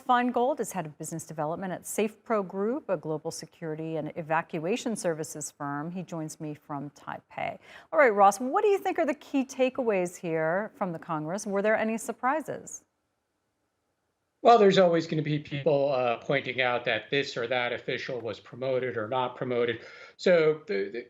Feingold is head of business development at SafePro Group, a global security and evacuation services firm. He joins me from Taipei. All right, Ross, what do you think are the key takeaways here from the Congress? Were there any surprises? Well, there's always going to be people pointing out that this or that official was promoted or not promoted. So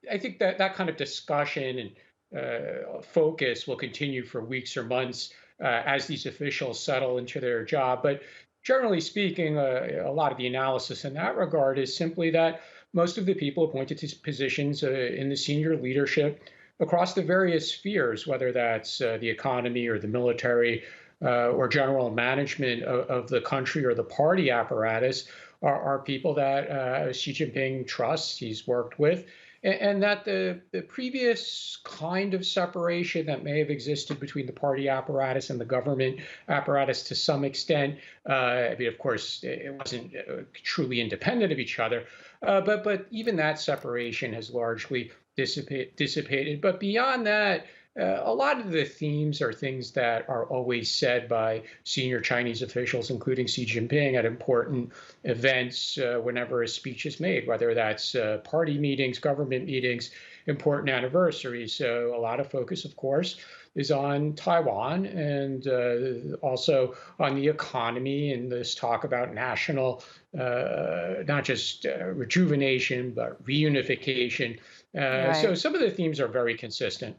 I think that that kind of discussion and focus will continue for weeks or months as these officials settle into their job. But generally speaking, a lot of the analysis in that regard is simply that most of the people appointed to positions in the senior leadership across the various spheres, whether that's the economy or the military or general management of the country or the party apparatus are people that Xi Jinping trusts, he's worked with, and that the previous kind of separation that may have existed between the party apparatus and the government apparatus to some extent, I mean, of course, it wasn't truly independent of each other, but even that separation has largely dissipated. But beyond that, a lot of the themes are things that are always said by senior Chinese officials, including Xi Jinping, at important events whenever a speech is made, whether that's party meetings, government meetings, important anniversaries. So a lot of focus, of course, is on Taiwan and also on the economy and this talk about national, not just rejuvenation, but reunification. So Right. some of the themes are very consistent.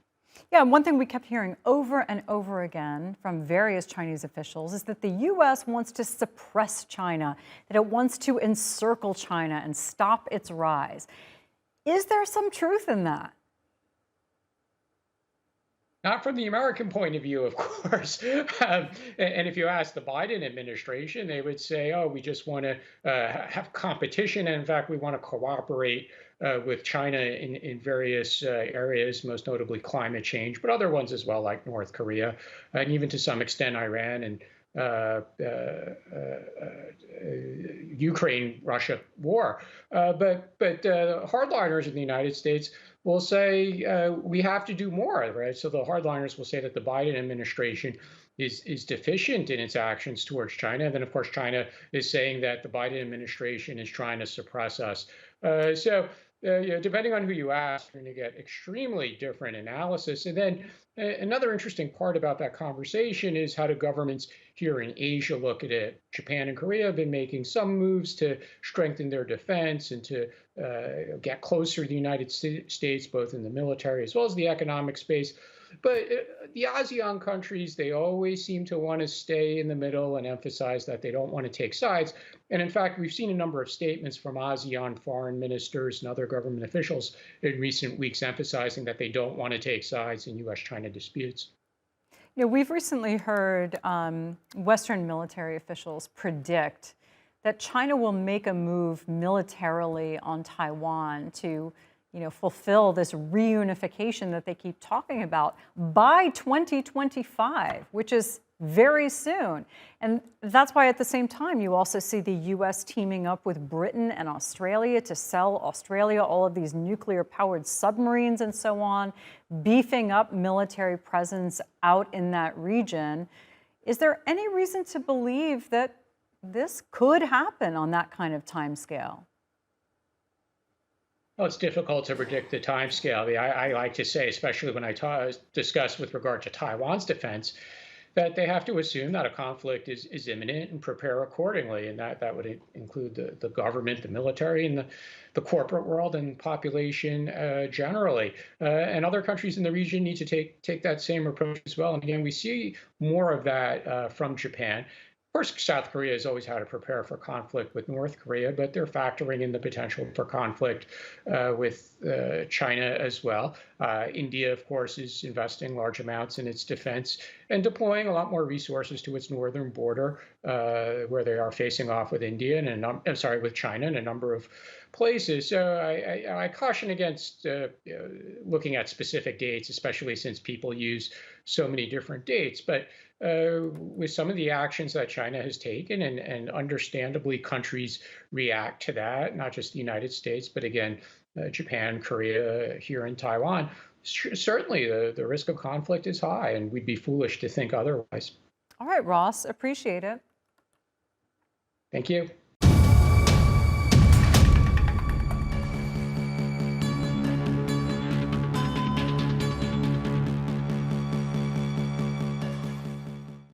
Yeah, and one thing we kept hearing over and over again from various Chinese officials is that the U.S. wants to suppress China, that it wants to encircle China and stop its rise. Is there some truth in that? Not from the American point of view, of course. And if you ask the Biden administration, they would say, oh, we just want to have competition. And in fact, we want to cooperate with China in various areas, most notably climate change, but other ones as well, like North Korea, and even to some extent, Iran and uh, uh, Ukraine-Russia war. But hardliners in the United States will say we have to do more, right? So the hardliners will say that the Biden administration is deficient in its actions towards China. And then, of course, China is saying that the Biden administration is trying to suppress us. Depending on who you ask, you're going to get extremely different analysis. And then another interesting part about that conversation is how do governments here in Asia look at it. Japan and Korea have been making some moves to strengthen their defense and to get closer to the United States, both in the military as well as the economic space. But the ASEAN countries, they always seem to want to stay in the middle and emphasize that they don't want to take sides. And in fact, we've seen a number of statements from ASEAN foreign ministers and other government officials in recent weeks emphasizing that they don't want to take sides in U.S.-China disputes. You know, we've recently heard Western military officials predict that China will make a move militarily on Taiwan to, fulfill this reunification that they keep talking about by 2025, which is very soon. And that's why at the same time, you also see the U.S. teaming up with Britain and Australia to sell Australia all of these nuclear-powered submarines and so on, beefing up military presence out in that region. Is there any reason to believe that this could happen on that kind of timescale? Well, it's difficult to predict the timescale. I like to say, especially when I discuss with regard to Taiwan's defense, that they have to assume that a conflict is imminent and prepare accordingly. And that would include the government, the military, and the corporate world and population generally. And other countries in the region need to take that same approach as well. And again, we see more of that from Japan. Of course, South Korea has always had to prepare for conflict with North Korea, but they're factoring in the potential for conflict with China as well. India, of course, is investing large amounts in its defense and deploying a lot more resources to its northern border, where they are facing off with India and with China in a number of places. So I caution against looking at specific dates, especially since people use so many different dates. But with some of the actions that China has taken, and understandably, countries react to that, not just the United States, but again, Japan, Korea, here in Taiwan. Certainly, the risk of conflict is high, and we'd be foolish to think otherwise. All right, Ross, appreciate it. Thank you.